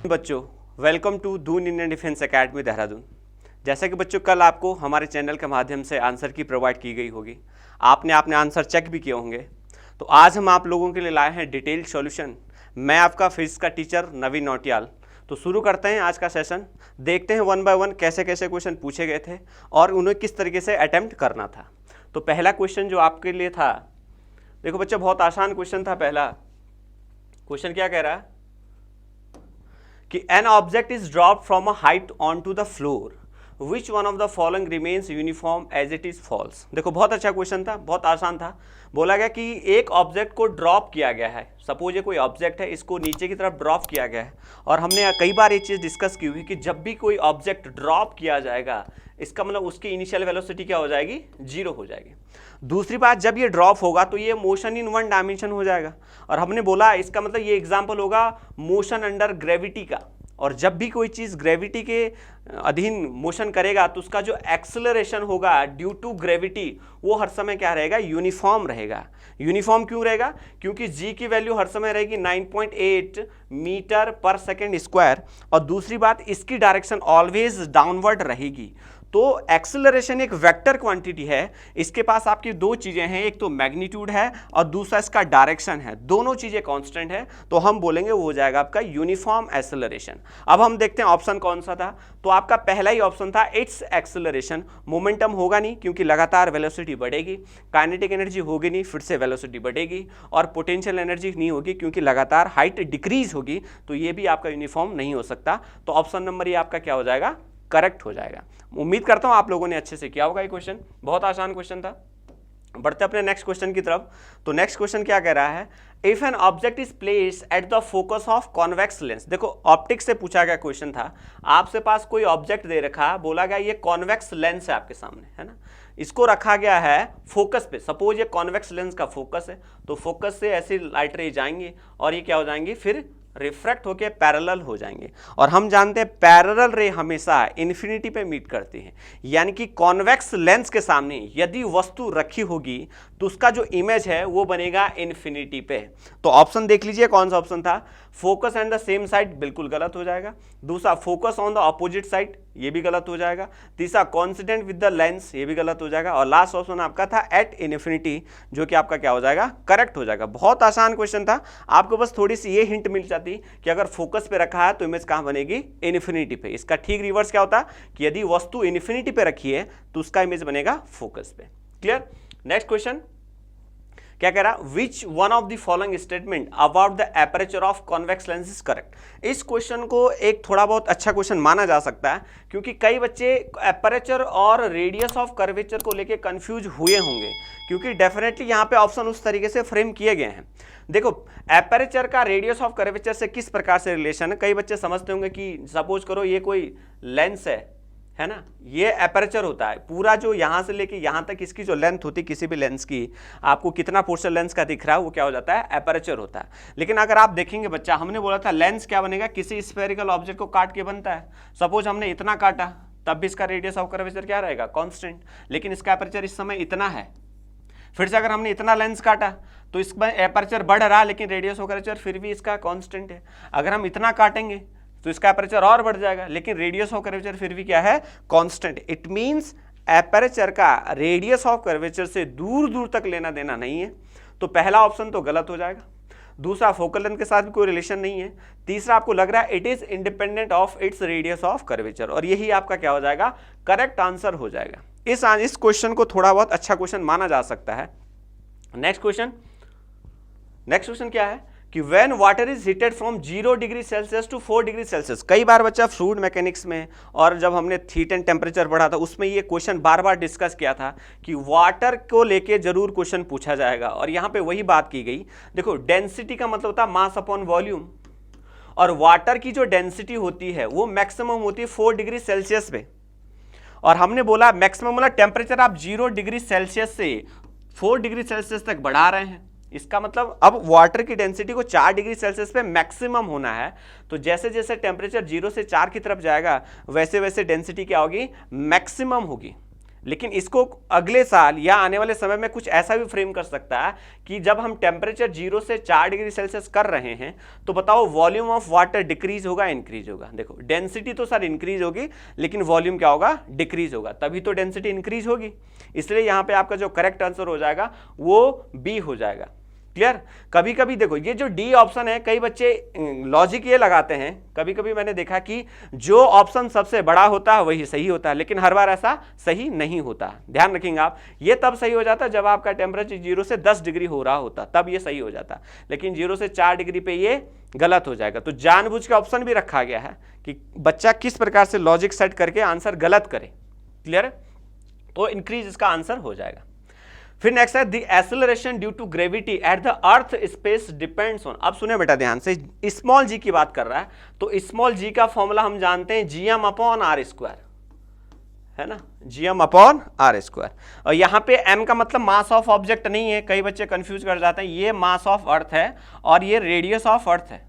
बच्चों, welcome to Doon Indian defence academy Dehradun. जैसा कि बच्चों कल आपको हमारे चैनल के माध्यम से आंसर की प्रोवाइड की गई होगी, आपने अपने आंसर चेक भी किए होंगे। तो आज हम आप लोगों के लिए लाए हैं डिटेल्ड सॉल्यूशन। मैं आपका फिजिक्स का टीचर नवीन नौटियाल। तो शुरू करते हैं आज का सेशन। देखते हैं वन बाय वन कैसे कैसे क्वेश्चन पूछे गए थे और उन्हें किस तरीके से अटैम्प्ट करना था। तो पहला क्वेश्चन जो आपके लिए था, देखो बच्चों बहुत आसान क्वेश्चन था। पहला क्वेश्चन क्या कह रहा है कि an object is dropped from a height on to the floor, which one of the following remains uniform as it is falls. देखो बहुत अच्छा क्वेश्चन था, बहुत आसान था। बोला गया कि एक ऑब्जेक्ट को ड्रॉप किया गया है। सपोज ये कोई ऑब्जेक्ट है, इसको नीचे की तरफ ड्रॉप किया गया है और हमने कई बार ये चीज़ डिस्कस की हुई कि जब भी कोई ऑब्जेक्ट ड्रॉप किया जाएगा इसका मतलब उसकी इनिशियल वेलोसिटी क्या हो जाएगी, 0 हो जाएगी। दूसरी बात, जब ये ड्रॉप होगा तो ये मोशन इन वन डायमेंशन हो जाएगा और हमने बोला इसका मतलब ये एग्जांपल होगा मोशन अंडर ग्रेविटी का। और जब भी कोई चीज़ ग्रेविटी के अधीन मोशन करेगा तो उसका जो एक्सेलरेशन होगा ड्यू टू ग्रेविटी वो हर समय क्या रहेगा, यूनिफॉर्म रहेगा। यूनिफॉर्म क्यों रहेगा? क्योंकि g की वैल्यू हर समय रहेगी 9.8 मीटर पर सेकेंड स्क्वायर और दूसरी बात इसकी डायरेक्शन ऑलवेज डाउनवर्ड रहेगी। तो एक्सेलरेशन एक वेक्टर क्वांटिटी है, इसके पास आपकी दो चीजें हैं, एक तो मैग्नीट्यूड है और दूसरा इसका डायरेक्शन है। दोनों चीजें कांस्टेंट है तो हम बोलेंगे वो हो जाएगा आपका यूनिफॉर्म एक्सेलरेशन। अब हम देखते हैं ऑप्शन कौन सा था। तो आपका पहला ही ऑप्शन था इट्स एक्सेलरेशन। मोमेंटम होगा नहीं क्योंकि लगातार वेलोसिटी बढ़ेगी, काइनेटिक एनर्जी होगी नहीं फिर से वेलोसिटी बढ़ेगी और पोटेंशियल एनर्जी नहीं होगी क्योंकि लगातार हाइट डिक्रीज होगी। तो ये भी आपका यूनिफॉर्म नहीं हो सकता। तो ऑप्शन नंबर ये आपका क्या हो जाएगा, करेक्ट हो जाएगा। उम्मीद करता हूं आप लोगों ने अच्छे से किया होगा ये क्वेश्चन, बहुत आसान क्वेश्चन था। बढ़ते अपने नेक्स्ट क्वेश्चन की तरफ। तो नेक्स्ट क्वेश्चन क्या कह रहा है, if N object is placed at the focus of convex lens. देखो ऑप्टिक्स से पूछा गया क्वेश्चन था, आपसे पास कोई ऑब्जेक्ट दे रखा, बोला गया ये कॉन्वेक्स लेंस है आपके सामने, है ना, इसको रखा गया है फोकस पे। सपोज ये कॉन्वेक्स लेंस का फोकस है तो फोकस से ऐसी लाइट रे जाएंगी और ये क्या हो जाएंगी, फिर रिफ्रैक्ट होके पैरेलल हो जाएंगे। और हम जानते हैं पैरेलल रे हमेशा इन्फिनिटी पे मीट करती हैं, यानी कि कॉन्वेक्स लेंस के सामने यदि वस्तु रखी होगी तो उसका जो इमेज है वो बनेगा इन्फिनिटी पे। तो ऑप्शन देख लीजिए कौन सा ऑप्शन था, focus and the same side बिल्कुल गलत हो जाएगा। दूसरा focus on the opposite side ये भी गलत हो जाएगा। तीसरा कॉन्सिडेंट विद द लेंस ये भी गलत हो जाएगा और लास्ट ऑप्शन आपका था एट इन्फिनिटी, जो कि आपका क्या हो जाएगा, करेक्ट हो जाएगा। बहुत आसान क्वेश्चन था, आपको बस थोड़ी सी ये हिंट मिल जाती कि अगर फोकस पे रखा है तो इमेज कहां बनेगी, इन्फिनिटी पे। इसका ठीक रिवर्स क्या होता कि यदि वस्तु इन्फिनिटी पे रखी है तो उसका इमेज बनेगा फोकस पे। क्लियर? नेक्स्ट क्वेश्चन क्या कह रहा, विच one of the following statement about the aperture of convex lens is correct. इस क्वेश्चन को एक थोड़ा बहुत अच्छा क्वेश्चन माना जा सकता है क्योंकि कई बच्चे एपरेचर और रेडियस ऑफ कर्वेचर को लेके कंफ्यूज हुए होंगे, क्योंकि डेफिनेटली यहाँ पे ऑप्शन उस तरीके से फ्रेम किए गए हैं। देखो एपरेचर का रेडियस ऑफ कर्वेचर से किस प्रकार से रिलेशन है, कई बच्चे समझते होंगे कि सपोज करो ये कोई लेंस है ना, ये एपरेचर होता है पूरा, जो यहाँ से लेके यहाँ तक इसकी जो लेंथ होती है किसी भी लेंस की, आपको कितना पोर्शन लेंस का दिख रहा है वो क्या हो जाता है, एपरेचर होता है। लेकिन अगर आप देखेंगे बच्चा, हमने बोला था लेंस क्या बनेगा, किसी स्फेरिकल ऑब्जेक्ट को काट के बनता है। सपोज हमने इतना काटा तब भी इसका रेडियस ऑफ कर्वेचर क्या रहेगा, कांस्टेंट, लेकिन इसका एपरेचर इस समय इतना है। फिर से अगर हमने इतना लेंस काटा तो इसमें एपरेचर बढ़ रहा लेकिन रेडियस ऑफ कर्वेचर फिर भी इसका कांस्टेंट है। अगर हम इतना काटेंगे तो इसका एपरेचर और बढ़ जाएगा लेकिन रेडियस ऑफ कर्वेचर फिर भी क्या है, कांस्टेंट। इट मींस एपरेचर का रेडियस ऑफ कर्वेचर से दूर दूर तक लेना देना नहीं है। तो पहला ऑप्शन तो गलत हो जाएगा। दूसरा फोकल लेंथ के साथ भी कोई रिलेशन नहीं है। तीसरा आपको लग रहा है it is independent of its radius of curvature, और यही आपका क्या हो जाएगा, करेक्ट आंसर हो जाएगा। इस क्वेश्चन को थोड़ा बहुत अच्छा क्वेश्चन माना जा सकता है। नेक्स्ट क्वेश्चन क्या है कि when water is heated from 0 degree Celsius to 4 degree Celsius. कई बार बच्चा फ्लूइड मैकेनिक्स में और जब हमने हीट एंड टेम्परेचर बढ़ा था उसमें ये क्वेश्चन बार बार डिस्कस किया था कि वाटर को लेके जरूर क्वेश्चन पूछा जाएगा, और यहाँ पे वही बात की गई। देखो डेंसिटी का मतलब होता है मास अपॉन वॉल्यूम, और वाटर की जो डेंसिटी होती है वो मैक्सिमम होती है 4 डिग्री सेल्सियस पे। और हमने बोला मैक्सिमम मतलब टेम्परेचर आप 0 डिग्री सेल्सियस से 4 डिग्री सेल्सियस तक बढ़ा रहे हैं, इसका मतलब अब वाटर की डेंसिटी को 4 डिग्री सेल्सियस पे मैक्सिमम होना है। तो जैसे जैसे टेम्परेचर 0 से 4 की तरफ जाएगा वैसे वैसे डेंसिटी क्या होगी, मैक्सिमम होगी। लेकिन इसको अगले साल या आने वाले समय में कुछ ऐसा भी फ्रेम कर सकता है कि जब हम टेम्परेचर 0 से 4 डिग्री सेल्सियस कर रहे हैं तो बताओ वॉल्यूम ऑफ वाटर डिक्रीज होगा इंक्रीज होगा। देखो डेंसिटी तो सर इंक्रीज होगी लेकिन वॉल्यूम क्या होगा, डिक्रीज होगा, तभी तो डेंसिटी इंक्रीज होगी। इसलिए यहां पे आपका जो करेक्ट आंसर हो जाएगा वो बी हो जाएगा। क्लियर। कभी कभी देखो ये जो डी ऑप्शन है, कई बच्चे लॉजिक ये लगाते हैं, कभी कभी मैंने देखा कि जो ऑप्शन सबसे बड़ा होता है वही सही होता है, लेकिन हर बार ऐसा सही नहीं होता। ध्यान रखेंगे आप, ये तब सही हो जाता जब आपका टेम्परेचर 0 से 10 डिग्री हो रहा होता, तब ये सही हो जाता, लेकिन 0 से 4 डिग्री पे ये गलत हो जाएगा। तो जानबूझ के ऑप्शन भी रखा गया है कि बच्चा किस प्रकार से लॉजिक सेट करके आंसर गलत करे। क्लियर। तो इंक्रीज इसका आंसर हो जाएगा। फिर नेक्स्ट है the acceleration due to gravity at the earth space depends on. अब सुने बेटा ध्यान से, स्मॉल जी की बात कर रहा है, तो स्मॉल जी का फॉर्मूला हम जानते हैं जीएम अपॉन आर स्क्वायर, है ना, जीएम अपॉन आर स्क्वायर। और यहाँ पे एम का मतलब मास ऑफ ऑब्जेक्ट नहीं है, कई बच्चे कंफ्यूज कर जाते हैं, ये मास ऑफ अर्थ है और ये रेडियस ऑफ अर्थ है।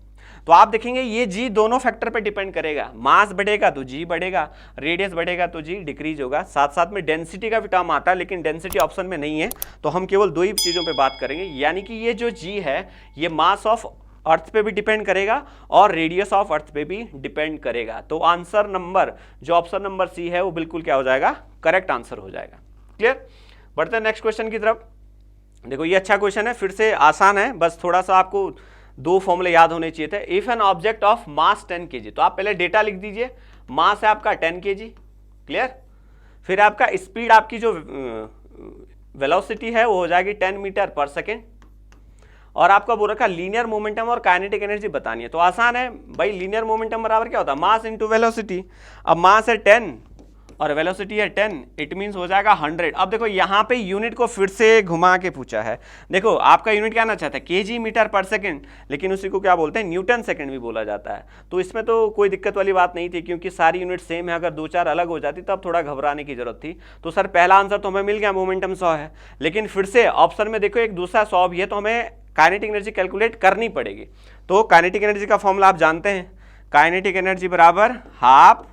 तो आप देखेंगे ये जी दोनों फैक्टर पे डिपेंड करेगा, मास बढ़ेगा तो जी बढ़ेगा, रेडियस बढ़ेगा तो जी डिक्रीज होगा। साथ साथ में डेंसिटी का भी टर्म आता है, लेकिन डेंसिटी ऑप्शन में नहीं है, तो हम केवल दो ही चीज़ों पे बात करेंगे। यानी कि ये जो जी है ये मास ऑफ अर्थ पे भी डिपेंड करेगा और रेडियस ऑफ अर्थ पे भी डिपेंड करेगा। तो आंसर नंबर जो ऑप्शन नंबर सी है वो बिल्कुल क्या हो जाएगा, करेक्ट आंसर हो जाएगा। क्लियर। बढ़ते हैं नेक्स्ट क्वेश्चन की तरफ। देखो ये अच्छा क्वेश्चन है, फिर से आसान है, बस थोड़ा सा आपको दो फॉर्मूले याद होने चाहिए थे। If an object of mass 10 kg, तो आप पहले डेटा लिख दीजिए, मास है आपका 10 kg। क्लियर। फिर आपका स्पीड, आपकी जो वेलोसिटी है वो हो जाएगी 10 मीटर पर सेकेंड, और आपका बोल रखा लीनियर मोमेंटम और काइनेटिक एनर्जी बतानी है। तो आसान है भाई, लीनियर मोमेंटम बराबर क्या होता है, मास इंटू वेलोसिटी। अब मास है 10 और वेलोसिटी है 10, इट मीन्स हो जाएगा 100। अब देखो यहाँ पे यूनिट को फिर से घुमा के पूछा है। देखो आपका यूनिट क्या आना चाहता है, केजी मीटर पर सेकंड, लेकिन उसी को क्या बोलते हैं, न्यूटन सेकंड भी बोला जाता है। तो इसमें तो कोई दिक्कत वाली बात नहीं थी, क्योंकि सारी यूनिट सेम है। अगर 2-4 अलग हो जाती तब थोड़ा घबराने की जरूरत थी। तो सर पहला आंसर तो हमें मिल गया, मोमेंटम 100 है, लेकिन फिर से ऑप्शन में देखो एक दूसरा 100 भी है, तो हमें काइनेटिक एनर्जी कैलकुलेट करनी पड़ेगी। तो काइनेटिक एनर्जी का फॉर्मूला आप जानते हैं, काइनेटिक एनर्जी बराबर हाफ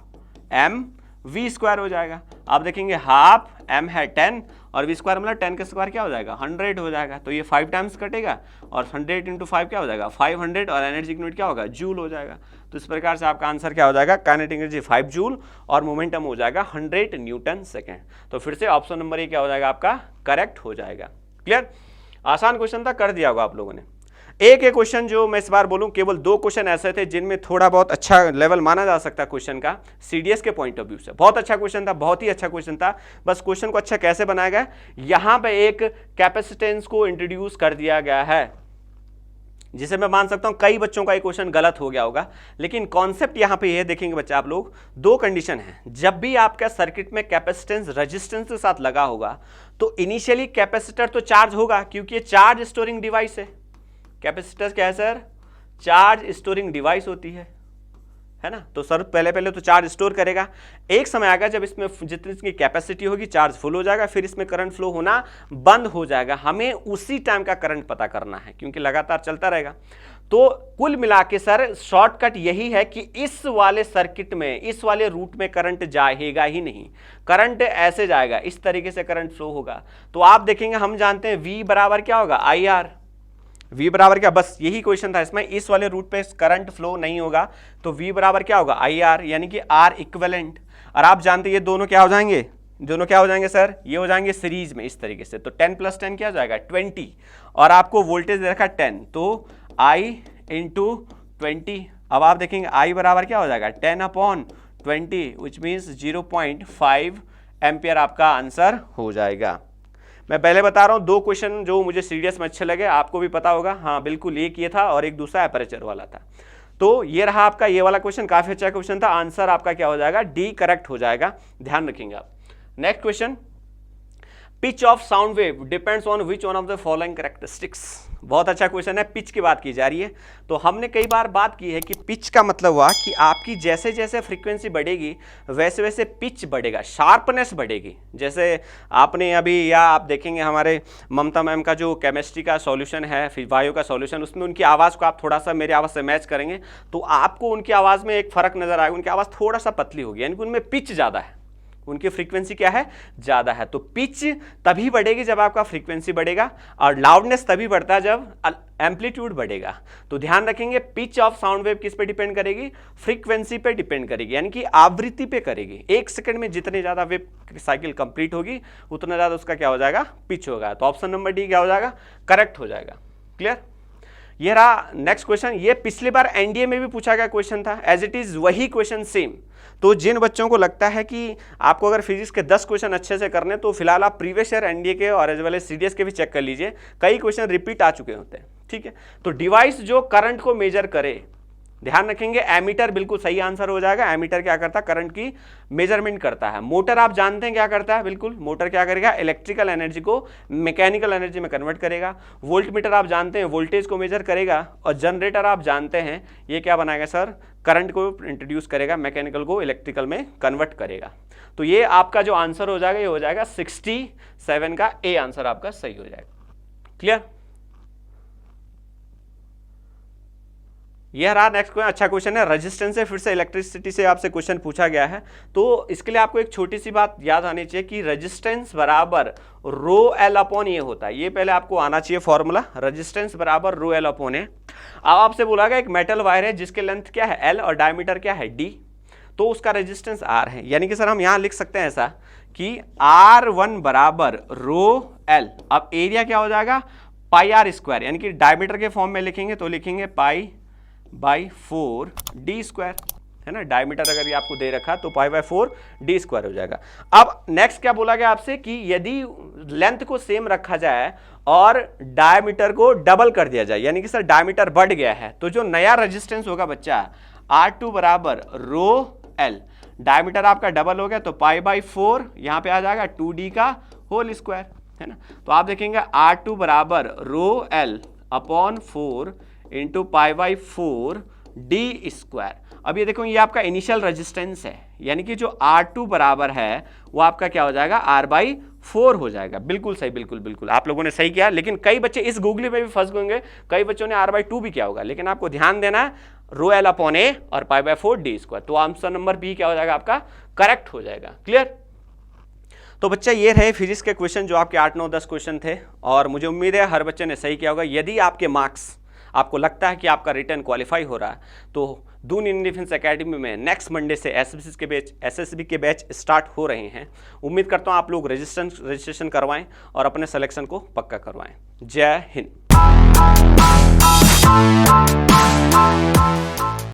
एम वी स्क्वायर हो जाएगा। आप देखेंगे हाफ एम है 10 और वी स्क्वायर मतलब 10 का स्क्वायर क्या हो जाएगा, 100 हो जाएगा। तो ये 5 टाइम्स कटेगा और 100 इंटू 5 क्या हो जाएगा, 500, और एनर्जी की यूनिट क्या होगा, जूल हो जाएगा। तो इस प्रकार से आपका आंसर क्या हो जाएगा, काइनेटिक एनर्जी 5 जूल और मोमेंटम हो जाएगा 100 न्यूटन सेकेंड। तो फिर से ऑप्शन नंबर ए क्या हो जाएगा आपका, करेक्ट हो जाएगा। क्लियर। आसान क्वेश्चन था, कर दिया होगा आप लोगों ने। एक क्वेश्चन जो मैं इस बार बोलूं, केवल 2 क्वेश्चन ऐसे थे जिनमें थोड़ा बहुत अच्छा लेवल माना जा सकता है क्वेश्चन का, सीडीएस के पॉइंट ऑफ व्यू से। बहुत अच्छा क्वेश्चन था, बहुत ही अच्छा क्वेश्चन था। बस क्वेश्चन को अच्छा कैसे बनाया गया, यहाँ पे एक कैपेसिटेंस को इंट्रोड्यूस कर दिया गया है, जिसे मैं मान सकता हूं कई बच्चों का ये क्वेश्चन गलत हो गया होगा। लेकिन कॉन्सेप्ट यहाँ पे ये देखेंगे बच्चे आप लोग, 2 कंडीशन है। जब भी आपका सर्किट में कैपेसिटेंस रेजिस्टेंस के साथ लगा होगा तो इनिशियली कैपेसिटर तो चार्ज होगा, क्योंकि ये चार्ज स्टोरिंग डिवाइस है। कैपेसिटर क्या है सर, चार्ज स्टोरिंग डिवाइस होती है ना। तो सर पहले तो चार्ज स्टोर करेगा। एक समय आएगा जब इसमें जितनी इसकी कैपेसिटी होगी चार्ज फुल हो जाएगा, फिर इसमें करंट फ्लो होना बंद हो जाएगा। हमें उसी टाइम का करंट पता करना है, क्योंकि लगातार चलता रहेगा। तो कुल मिला के सर शॉर्टकट यही है कि इस वाले सर्किट में, इस वाले रूट में करंट जाएगा ही नहीं, करंट ऐसे जाएगा, इस तरीके से करंट फ्लो होगा। तो आप देखेंगे, हम जानते हैं V बराबर क्या होगा, IR। V बराबर क्या, बस यही क्वेश्चन था इसमें, इस वाले रूट पे करंट फ्लो नहीं होगा, तो V बराबर क्या होगा, IR, यानी कि R इक्विवेलेंट। और आप जानते हैं ये दोनों क्या हो जाएंगे, दोनों क्या हो जाएंगे सर, ये हो जाएंगे सीरीज में इस तरीके से। तो 10 + 10 क्या हो जाएगा, 20, और आपको वोल्टेज दे रखा 10, तो I इंटू 20। अब आप देखेंगे I बराबर क्या हो जाएगा, 10/20, विच मीन्स 0.5 एम्पियर आपका आंसर हो जाएगा। मैं पहले बता रहा हूँ 2 क्वेश्चन जो मुझे सीरियस में अच्छे लगे, आपको भी पता होगा। हाँ बिल्कुल, एक ये था और एक दूसरा एपरेचर वाला था। तो ये रहा आपका ये वाला क्वेश्चन, काफी अच्छा क्वेश्चन था। आंसर आपका क्या हो जाएगा, डी करेक्ट हो जाएगा, ध्यान रखेंगे आप। Next question, pitch of sound wave depends on which one of the following characteristics. बहुत अच्छा क्वेश्चन है, पिच की बात की जा रही है। तो हमने कई बार बात की है कि पिच का मतलब हुआ कि आपकी जैसे जैसे फ्रीक्वेंसी बढ़ेगी वैसे वैसे पिच बढ़ेगा, शार्पनेस बढ़ेगी। जैसे आपने अभी, या आप देखेंगे हमारे ममता मैम का जो केमिस्ट्री का सॉल्यूशन है, फिर बायो का सॉल्यूशन, उसमें उनकी आवाज़ को आप थोड़ा सा मेरी आवाज़ से मैच करेंगे तो आपको उनकी आवाज़ में एक फ़र्क नज़र आएगा। उनकी आवाज़ थोड़ा सा पतली होगी, यानी कि उनमें पिच ज़्यादा है, उनकी फ्रीक्वेंसी क्या है, ज़्यादा है। तो पिच तभी बढ़ेगी जब आपका फ्रीक्वेंसी बढ़ेगा, और लाउडनेस तभी बढ़ता है जब एम्पलीट्यूड बढ़ेगा। तो ध्यान रखेंगे पिच ऑफ साउंड वेव किस पे डिपेंड करेगी, फ्रीक्वेंसी पे डिपेंड करेगी, यानी कि आवृत्ति पे करेगी। 1 सेकंड में जितनी ज़्यादा वेव साइकिल कंप्लीट होगी उतना ज़्यादा उसका क्या हो जाएगा, पिच होगा। तो ऑप्शन नंबर डी क्या हो जाएगा, करेक्ट हो जाएगा। क्लियर। ये रहा नेक्स्ट क्वेश्चन। ये पिछली बार एनडीए में भी पूछा गया क्वेश्चन था, एज इट इज वही क्वेश्चन सेम। तो जिन बच्चों को लगता है कि आपको अगर फिजिक्स के 10 क्वेश्चन अच्छे से करने, तो फिलहाल आप प्रीवियस ईयर एनडीए के और एज वेल एज सीडीएस के भी चेक कर लीजिए, कई क्वेश्चन रिपीट आ चुके होते हैं। ठीक है, तो डिवाइस जो करंट को मेजर करे, ध्यान रखेंगे एमीटर बिल्कुल सही आंसर हो जाएगा। एमीटर क्या करता है, करंट की मेजरमेंट करता है। मोटर आप जानते हैं क्या करता है, बिल्कुल मोटर क्या करेगा, इलेक्ट्रिकल एनर्जी को मैकेनिकल एनर्जी में कन्वर्ट करेगा। वोल्ट मीटर आप जानते हैं वोल्टेज को मेजर करेगा। और जनरेटर आप जानते हैं ये क्या बनाएगा सर, करंट को इंट्रोड्यूस करेगा, मैकेनिकल को इलेक्ट्रिकल में कन्वर्ट करेगा। तो ये आपका जो आंसर हो जाएगा, ये हो जाएगा 67 का ए आंसर आपका सही हो जाएगा। क्लियर। यह रहा नेक्स्ट क्वेश्चन। अच्छा क्वेश्चन है, रेजिस्टेंस से फिर से इलेक्ट्रिसिटी से आपसे क्वेश्चन पूछा गया है। तो इसके लिए आपको एक छोटी सी बात याद आनी चाहिए कि रेजिस्टेंस बराबर रो एल अपॉन ए होता है। ये पहले आपको आना चाहिए फॉर्मूला, रेजिस्टेंस बराबर रो एल अपॉन ए। अब आपसे बोला गया एक मेटल वायर है जिसके लेंथ क्या है एल और डायमीटर क्या है डी, तो उसका रेजिस्टेंस आर है। यानी कि सर हम यहां लिख सकते हैं ऐसा कि R1 बराबर रो एल। अब एरिया क्या हो जाएगा, पाई आर स्क्वायर, यानी कि डायमीटर के फॉर्म में लिखेंगे तो लिखेंगे पाई बाई 4 डी स्क्वायर, है ना। डायमीटर अगर ये आपको दे रखा तो पाई बाई 4 डी स्क्वायर हो जाएगा। अब नेक्स्ट क्या बोला गया आपसे कि यदि लेंथ को सेम रखा जाए और डायमीटर को डबल कर दिया जाए, यानी कि सर डायमीटर बढ़ गया है, तो जो नया रेजिस्टेंस होगा बच्चा R2 बराबर रो एल, डायमीटर आपका डबल हो गया तो पाई बाई 4 यहां पे आ जाएगा 2d का होल स्क्वायर, है ना। तो आप देखेंगे R2 बराबर rho L upon 4 into pi by 4 D square. अब ये देखो ये आपका इनिशियल रेजिस्टेंस है, यानी कि जो R2 बराबर है वो आपका क्या हो जाएगा, R बाई 4 हो जाएगा। बिल्कुल सही, बिल्कुल बिल्कुल आप लोगों ने सही किया। लेकिन कई बच्चे इस गूगली में भी फंस गएंगे, कई बच्चों ने R बाई 2 भी किया होगा, लेकिन आपको ध्यान देना है रो एल अपॉन ए और पाई बाई 4 डी स्क्वायर। तो आंसर नंबर बी क्या हो जाएगा, आपका करेक्ट हो जाएगा। क्लियर। तो बच्चा ये रहे फिजिक्स के क्वेश्चन जो आपके 8, 9, 10 क्वेश्चन थे, और मुझे उम्मीद है हर बच्चे ने सही किया होगा। यदि आपके मार्क्स आपको लगता है कि आपका रिटर्न क्वालिफाई हो रहा है, तो दून इंडियन डिफेंस एकेडमी में नेक्स्ट मंडे से एसएसबी के बैच स्टार्ट हो रहे हैं। उम्मीद करता हूँ आप लोग रजिस्ट्रेशन करवाएं और अपने सिलेक्शन को पक्का करवाएं। जय हिंद।